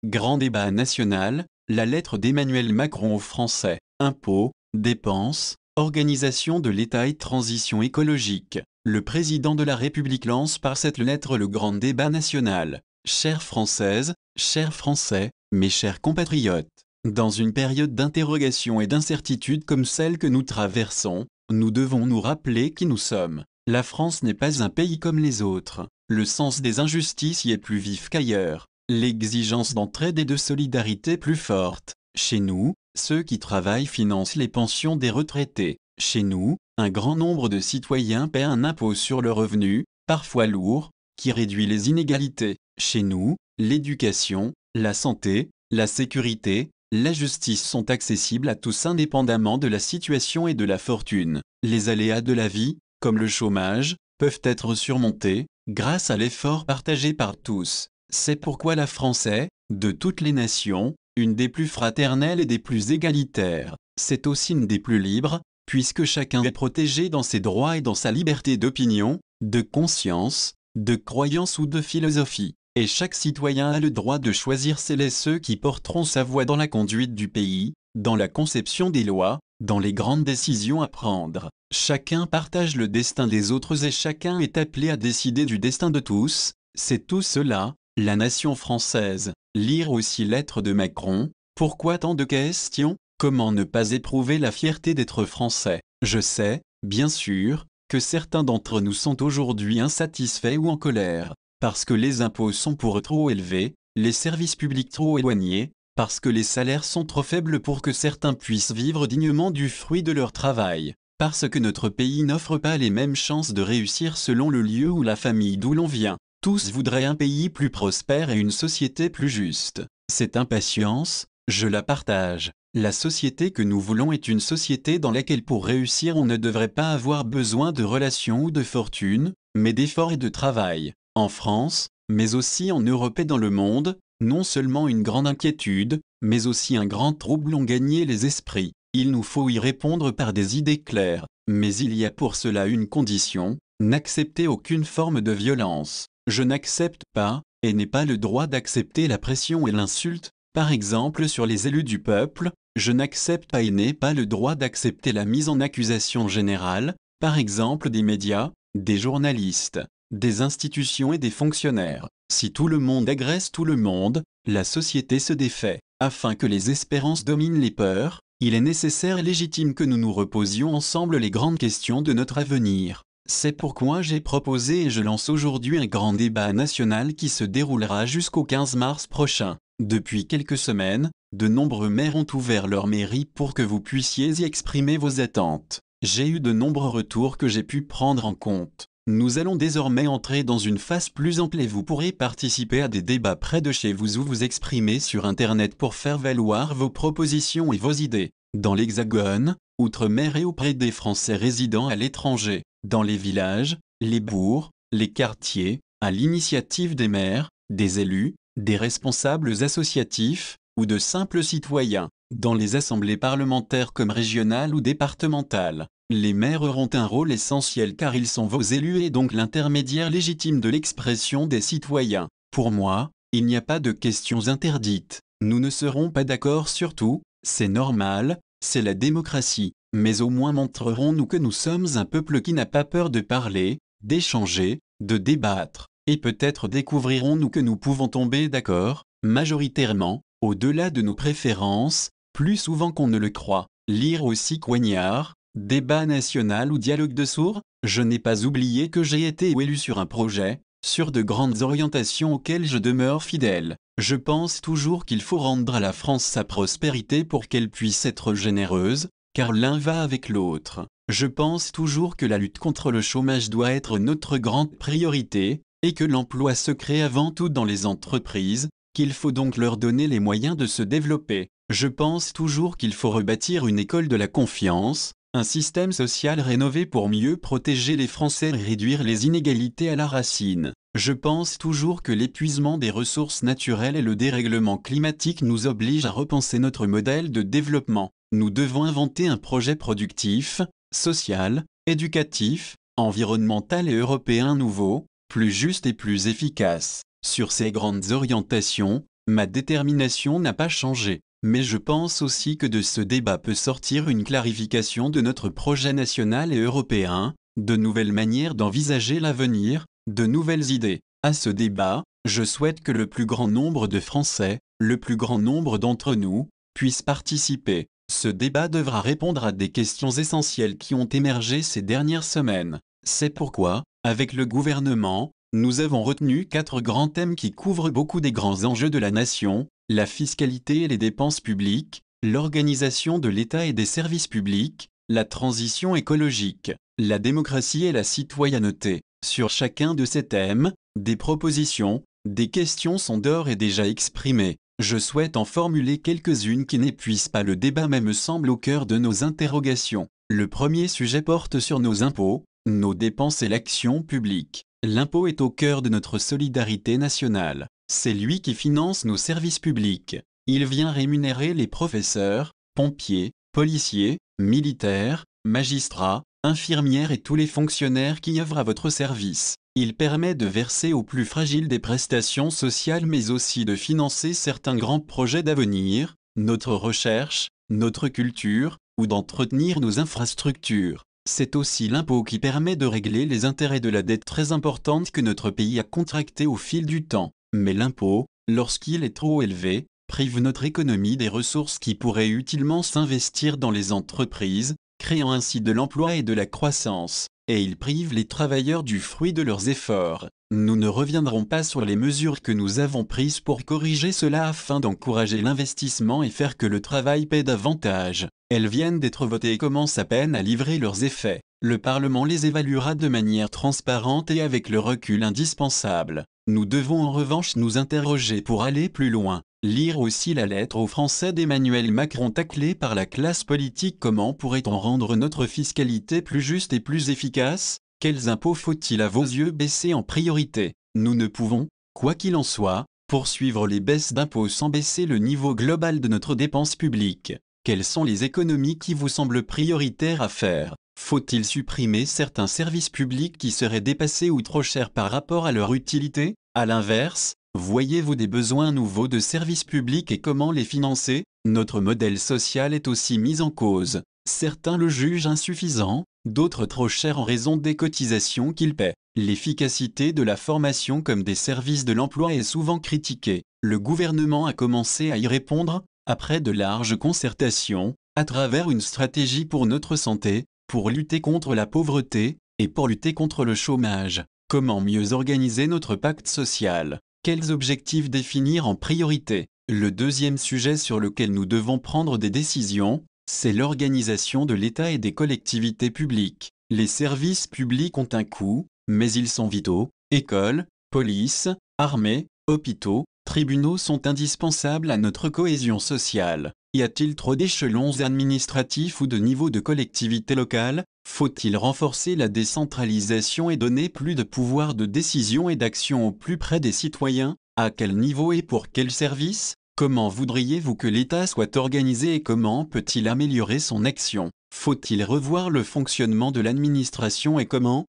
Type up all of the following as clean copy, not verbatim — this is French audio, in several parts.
Grand débat national, la lettre d'Emmanuel Macron aux Français, impôts, dépenses, organisation de l'État et transition écologique. Le président de la République lance par cette lettre le grand débat national. Chères Françaises, chers Français, mes chers compatriotes, dans une période d'interrogation et d'incertitude comme celle que nous traversons, nous devons nous rappeler qui nous sommes. La France n'est pas un pays comme les autres. Le sens des injustices y est plus vif qu'ailleurs. L'exigence d'entraide et de solidarité plus forte. Chez nous, ceux qui travaillent financent les pensions des retraités. Chez nous, un grand nombre de citoyens paient un impôt sur le revenu, parfois lourd, qui réduit les inégalités. Chez nous, l'éducation, la santé, la sécurité, la justice sont accessibles à tous indépendamment de la situation et de la fortune. Les aléas de la vie, comme le chômage, peuvent être surmontés, grâce à l'effort partagé par tous. C'est pourquoi la France est, de toutes les nations, une des plus fraternelles et des plus égalitaires. C'est aussi une des plus libres, puisque chacun est protégé dans ses droits et dans sa liberté d'opinion, de conscience, de croyance ou de philosophie. Et chaque citoyen a le droit de choisir celles et ceux qui porteront sa voix dans la conduite du pays, dans la conception des lois, dans les grandes décisions à prendre. Chacun partage le destin des autres et chacun est appelé à décider du destin de tous. C'est tout cela, la nation française. Lire aussi lettre de Macron. Pourquoi tant de questions? Comment ne pas éprouver la fierté d'être français? Je sais, bien sûr, que certains d'entre nous sont aujourd'hui insatisfaits ou en colère, parce que les impôts sont pour eux trop élevés, les services publics trop éloignés, parce que les salaires sont trop faibles pour que certains puissent vivre dignement du fruit de leur travail, parce que notre pays n'offre pas les mêmes chances de réussir selon le lieu ou la famille d'où l'on vient. Tous voudraient un pays plus prospère et une société plus juste. Cette impatience, je la partage. La société que nous voulons est une société dans laquelle pour réussir on ne devrait pas avoir besoin de relations ou de fortune, mais d'efforts et de travail. En France, mais aussi en Europe et dans le monde, non seulement une grande inquiétude, mais aussi un grand trouble ont gagné les esprits. Il nous faut y répondre par des idées claires, mais il y a pour cela une condition, n'accepter aucune forme de violence. Je n'accepte pas, et n'ai pas le droit d'accepter la pression et l'insulte, par exemple sur les élus du peuple. Je n'accepte pas et n'ai pas le droit d'accepter la mise en accusation générale, par exemple des médias, des journalistes, des institutions et des fonctionnaires. Si tout le monde agresse tout le monde, la société se défait. Afin que les espérances dominent les peurs, il est nécessaire et légitime que nous nous reposions ensemble les grandes questions de notre avenir. C'est pourquoi j'ai proposé et je lance aujourd'hui un grand débat national qui se déroulera jusqu'au 15 mars prochain. Depuis quelques semaines, de nombreux maires ont ouvert leur mairie pour que vous puissiez y exprimer vos attentes. J'ai eu de nombreux retours que j'ai pu prendre en compte. Nous allons désormais entrer dans une phase plus ample et vous pourrez participer à des débats près de chez vous ou vous exprimer sur Internet pour faire valoir vos propositions et vos idées. Dans l'Hexagone, outre-mer et auprès des Français résidant à l'étranger, dans les villages, les bourgs, les quartiers, à l'initiative des maires, des élus, des responsables associatifs, ou de simples citoyens, dans les assemblées parlementaires comme régionales ou départementales. Les maires auront un rôle essentiel car ils sont vos élus et donc l'intermédiaire légitime de l'expression des citoyens. Pour moi, il n'y a pas de questions interdites. Nous ne serons pas d'accord sur tout, c'est normal, c'est la démocratie. Mais au moins montrerons-nous que nous sommes un peuple qui n'a pas peur de parler, d'échanger, de débattre. Et peut-être découvrirons-nous que nous pouvons tomber d'accord, majoritairement, au-delà de nos préférences, plus souvent qu'on ne le croit. Lire aussi Coignard, débat national ou dialogue de sourds. Je n'ai pas oublié que j'ai été élu sur un projet, sur de grandes orientations auxquelles je demeure fidèle. Je pense toujours qu'il faut rendre à la France sa prospérité pour qu'elle puisse être généreuse, car l'un va avec l'autre. Je pense toujours que la lutte contre le chômage doit être notre grande priorité, et que l'emploi se crée avant tout dans les entreprises, qu'il faut donc leur donner les moyens de se développer. Je pense toujours qu'il faut rebâtir une école de la confiance, un système social rénové pour mieux protéger les Français et réduire les inégalités à la racine. Je pense toujours que l'épuisement des ressources naturelles et le dérèglement climatique nous obligent à repenser notre modèle de développement. Nous devons inventer un projet productif, social, éducatif, environnemental et européen nouveau, plus juste et plus efficace. Sur ces grandes orientations, ma détermination n'a pas changé. Mais je pense aussi que de ce débat peut sortir une clarification de notre projet national et européen, de nouvelles manières d'envisager l'avenir, de nouvelles idées. À ce débat, je souhaite que le plus grand nombre de Français, le plus grand nombre d'entre nous, puissent participer. Ce débat devra répondre à des questions essentielles qui ont émergé ces dernières semaines. C'est pourquoi, avec le gouvernement, nous avons retenu 4 grands thèmes qui couvrent beaucoup des grands enjeux de la nation: la fiscalité et les dépenses publiques, l'organisation de l'État et des services publics, la transition écologique, la démocratie et la citoyenneté. Sur chacun de ces thèmes, des propositions, des questions sont d'ores et déjà exprimées. Je souhaite en formuler quelques-unes qui n'épuisent pas le débat mais me semblent au cœur de nos interrogations. Le premier sujet porte sur nos impôts, nos dépenses et l'action publique. L'impôt est au cœur de notre solidarité nationale. C'est lui qui finance nos services publics. Il vient rémunérer les professeurs, pompiers, policiers, militaires, magistrats, infirmières et tous les fonctionnaires qui œuvrent à votre service. Il permet de verser aux plus fragiles des prestations sociales mais aussi de financer certains grands projets d'avenir, notre recherche, notre culture, ou d'entretenir nos infrastructures. C'est aussi l'impôt qui permet de régler les intérêts de la dette très importante que notre pays a contractée au fil du temps. Mais l'impôt, lorsqu'il est trop élevé, prive notre économie des ressources qui pourraient utilement s'investir dans les entreprises, créant ainsi de l'emploi et de la croissance. Et il prive les travailleurs du fruit de leurs efforts. Nous ne reviendrons pas sur les mesures que nous avons prises pour corriger cela afin d'encourager l'investissement et faire que le travail paie davantage. Elles viennent d'être votées et commencent à peine à livrer leurs effets. Le Parlement les évaluera de manière transparente et avec le recul indispensable. Nous devons en revanche nous interroger pour aller plus loin. Lire aussi la lettre aux Français d'Emmanuel Macron taclée par la classe politique. Comment pourrait-on rendre notre fiscalité plus juste et plus efficace? Quels impôts faut-il à vos yeux baisser en priorité? Nous ne pouvons, quoi qu'il en soit, poursuivre les baisses d'impôts sans baisser le niveau global de notre dépense publique. Quelles sont les économies qui vous semblent prioritaires à faire? Faut-il supprimer certains services publics qui seraient dépassés ou trop chers par rapport à leur utilité? À l'inverse, voyez-vous des besoins nouveaux de services publics et comment les financer? Notre modèle social est aussi mis en cause. Certains le jugent insuffisant, d'autres trop cher en raison des cotisations qu'ils paient. L'efficacité de la formation comme des services de l'emploi est souvent critiquée. Le gouvernement a commencé à y répondre, après de larges concertations, à travers une stratégie pour notre santé, pour lutter contre la pauvreté, et pour lutter contre le chômage. Comment mieux organiser notre pacte social? Quels objectifs définir en priorité? Le deuxième sujet sur lequel nous devons prendre des décisions, c'est l'organisation de l'État et des collectivités publiques. Les services publics ont un coût, mais ils sont vitaux. Écoles, police, armée, hôpitaux, tribunaux sont indispensables à notre cohésion sociale. Y a-t-il trop d'échelons administratifs ou de niveaux de collectivités locales? Faut-il renforcer la décentralisation et donner plus de pouvoir de décision et d'action au plus près des citoyens? À quel niveau et pour quels services? Comment voudriez-vous que l'État soit organisé et comment peut-il améliorer son action? Faut-il revoir le fonctionnement de l'administration et comment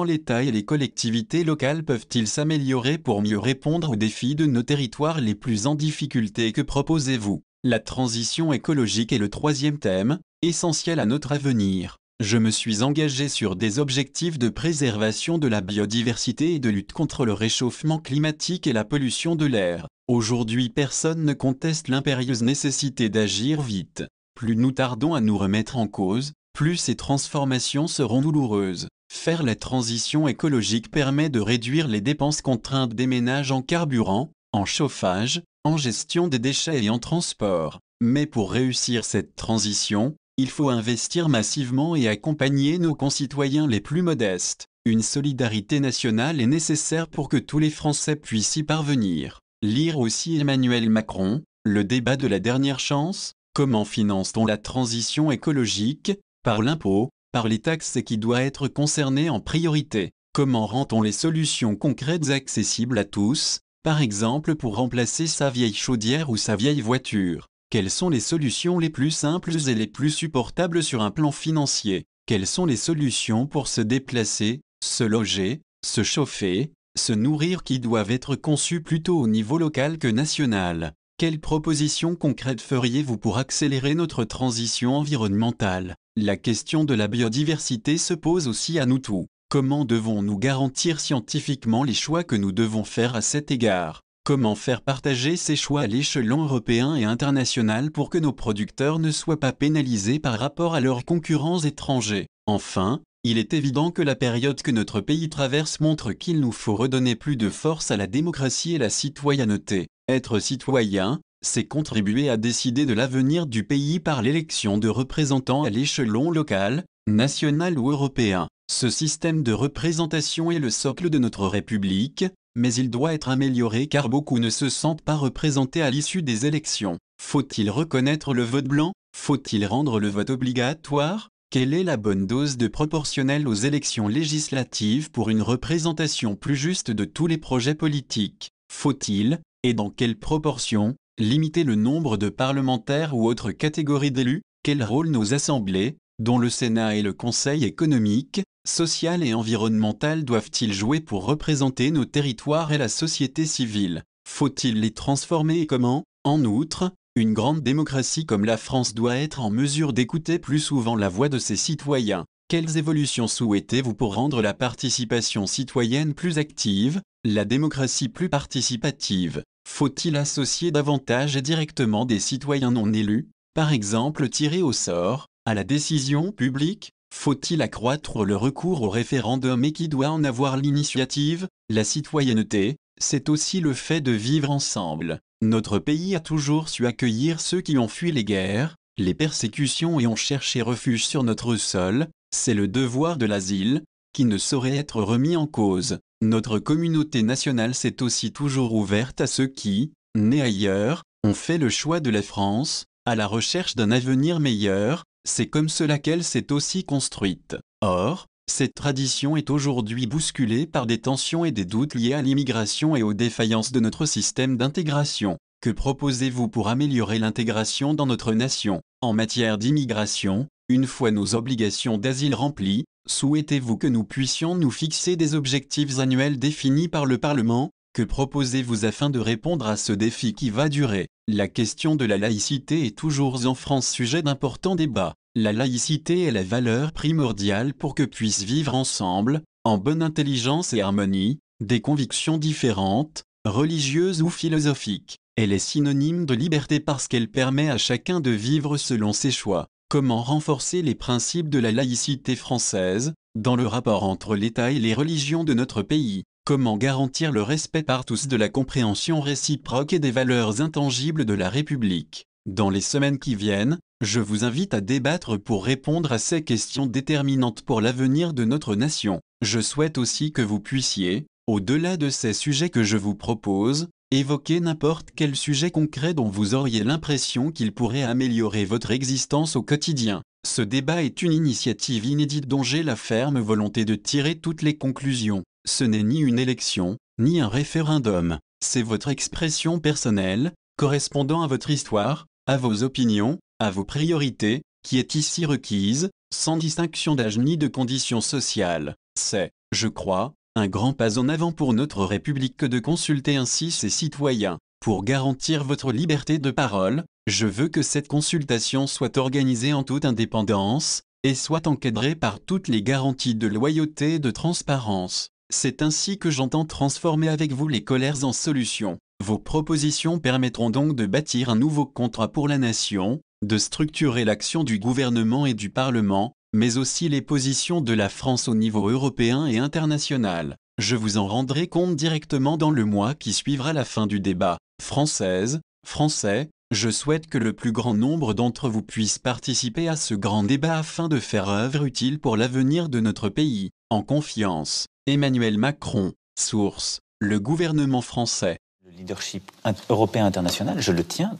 l'État et les collectivités locales peuvent-ils s'améliorer pour mieux répondre aux défis de nos territoires les plus en difficulté? Que proposez-vous? La transition écologique est le troisième thème, essentiel à notre avenir. Je me suis engagé sur des objectifs de préservation de la biodiversité et de lutte contre le réchauffement climatique et la pollution de l'air. Aujourd'hui, personne ne conteste l'impérieuse nécessité d'agir vite. Plus nous tardons à nous remettre en cause, plus ces transformations seront douloureuses. Faire la transition écologique permet de réduire les dépenses contraintes des ménages en carburant, en chauffage, en gestion des déchets et en transport. Mais pour réussir cette transition, il faut investir massivement et accompagner nos concitoyens les plus modestes. Une solidarité nationale est nécessaire pour que tous les Français puissent y parvenir. Lire aussi Emmanuel Macron, le débat de la dernière chance. Comment finance-t-on la transition écologique? Par l'impôt, par les taxes et qui doit être concerné en priorité. Comment rend-on les solutions concrètes accessibles à tous, par exemple pour remplacer sa vieille chaudière ou sa vieille voiture? Quelles sont les solutions les plus simples et les plus supportables sur un plan financier? Quelles sont les solutions pour se déplacer, se loger, se chauffer, se nourrir qui doivent être conçus plutôt au niveau local que national. Quelles propositions concrètes feriez-vous pour accélérer notre transition environnementale? La question de la biodiversité se pose aussi à nous tous. Comment devons-nous garantir scientifiquement les choix que nous devons faire à cet égard? Comment faire partager ces choix à l'échelon européen et international pour que nos producteurs ne soient pas pénalisés par rapport à leurs concurrents étrangers? Enfin, il est évident que la période que notre pays traverse montre qu'il nous faut redonner plus de force à la démocratie et la citoyenneté. Être citoyen, c'est contribuer à décider de l'avenir du pays par l'élection de représentants à l'échelon local, national ou européen. Ce système de représentation est le socle de notre République, mais il doit être amélioré car beaucoup ne se sentent pas représentés à l'issue des élections. Faut-il reconnaître le vote blanc? Faut-il rendre le vote obligatoire? Quelle est la bonne dose de proportionnel aux élections législatives pour une représentation plus juste de tous les projets politiques? Faut-il, et dans quelle proportion, limiter le nombre de parlementaires ou autres catégories d'élus? Quel rôle nos assemblées, dont le Sénat et le Conseil économique, social et environnemental doivent-ils jouer pour représenter nos territoires et la société civile? Faut-il les transformer et comment? En outre, une grande démocratie comme la France doit être en mesure d'écouter plus souvent la voix de ses citoyens. Quelles évolutions souhaitez-vous pour rendre la participation citoyenne plus active, la démocratie plus participative? Faut-il associer davantage et directement des citoyens non élus, par exemple tirés au sort, à la décision publique? Faut-il accroître le recours au référendum et qui doit en avoir l'initiative? La citoyenneté, c'est aussi le fait de vivre ensemble. Notre pays a toujours su accueillir ceux qui ont fui les guerres, les persécutions et ont cherché refuge sur notre sol. C'est le devoir de l'asile, qui ne saurait être remis en cause. Notre communauté nationale s'est aussi toujours ouverte à ceux qui, nés ailleurs, ont fait le choix de la France, à la recherche d'un avenir meilleur. C'est comme cela qu'elle s'est aussi construite. Or, cette tradition est aujourd'hui bousculée par des tensions et des doutes liés à l'immigration et aux défaillances de notre système d'intégration. Que proposez-vous pour améliorer l'intégration dans notre nation? En matière d'immigration, une fois nos obligations d'asile remplies, souhaitez-vous que nous puissions nous fixer des objectifs annuels définis par le Parlement? Que proposez-vous afin de répondre à ce défi qui va durer? La question de la laïcité est toujours en France sujet d'importants débats. La laïcité est la valeur primordiale pour que puissent vivre ensemble, en bonne intelligence et harmonie, des convictions différentes, religieuses ou philosophiques. Elle est synonyme de liberté parce qu'elle permet à chacun de vivre selon ses choix. Comment renforcer les principes de la laïcité française, dans le rapport entre l'État et les religions de notre pays? Comment garantir le respect par tous de la compréhension réciproque et des valeurs intangibles de la République? Dans les semaines qui viennent, je vous invite à débattre pour répondre à ces questions déterminantes pour l'avenir de notre nation. Je souhaite aussi que vous puissiez, au-delà de ces sujets que je vous propose, évoquer n'importe quel sujet concret dont vous auriez l'impression qu'il pourrait améliorer votre existence au quotidien. Ce débat est une initiative inédite dont j'ai la ferme volonté de tirer toutes les conclusions. Ce n'est ni une élection, ni un référendum. C'est votre expression personnelle, correspondant à votre histoire, à vos opinions, à vos priorités, qui est ici requise, sans distinction d'âge ni de conditions sociales. C'est, je crois, un grand pas en avant pour notre République que de consulter ainsi ses citoyens. Pour garantir votre liberté de parole, je veux que cette consultation soit organisée en toute indépendance, et soit encadrée par toutes les garanties de loyauté et de transparence. C'est ainsi que j'entends transformer avec vous les colères en solutions. Vos propositions permettront donc de bâtir un nouveau contrat pour la nation, de structurer l'action du gouvernement et du Parlement, mais aussi les positions de la France au niveau européen et international. Je vous en rendrai compte directement dans le mois qui suivra la fin du débat. Françaises, Français, je souhaite que le plus grand nombre d'entre vous puisse participer à ce grand débat afin de faire œuvre utile pour l'avenir de notre pays. En confiance, Emmanuel Macron. Source, le gouvernement français. Le leadership européen international, je le tiens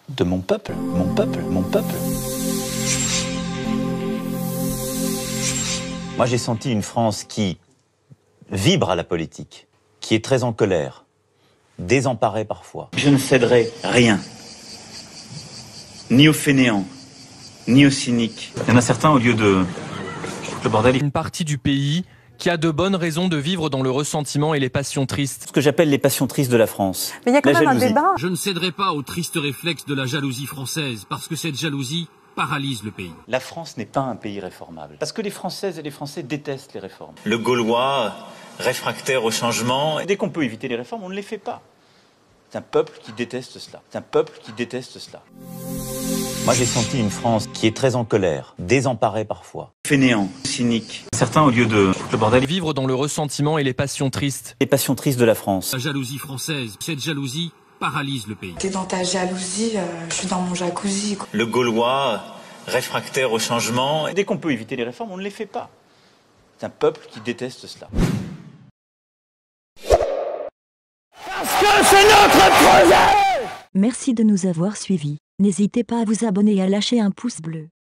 de mon peuple, mon peuple, mon peuple. Moi, j'ai senti une France qui vibre à la politique, qui est très en colère, désemparée parfois. Je ne céderai rien, ni aux fainéants, ni aux cyniques. Il y en a certains, au lieu de le bordel. Une partie du pays qui a de bonnes raisons de vivre dans le ressentiment et les passions tristes. Ce que j'appelle les passions tristes de la France. Mais il y a quand même un débat. Je ne céderai pas au triste réflexe de la jalousie française, parce que cette jalousie paralyse le pays. La France n'est pas un pays réformable. Parce que les Françaises et les Français détestent les réformes. Le Gaulois, réfractaire au changement. Dès qu'on peut éviter les réformes, on ne les fait pas. C'est un peuple qui déteste cela. C'est un peuple qui déteste cela. Moi, j'ai senti une France qui est très en colère, désemparée parfois. Fainéant, cynique. Certains, au lieu de foutre le bordel, Vivre dans le ressentiment et les passions tristes. les passions tristes de la France. La jalousie française, cette jalousie paralyse le pays. T'es dans ta jalousie, je suis dans mon jacuzzi, quoi. Le Gaulois, réfractaire au changement. Dès qu'on peut éviter les réformes, on ne les fait pas. C'est un peuple qui déteste cela. Parce que c'est notre projet! Merci de nous avoir suivis. N'hésitez pas à vous abonner et à lâcher un pouce bleu.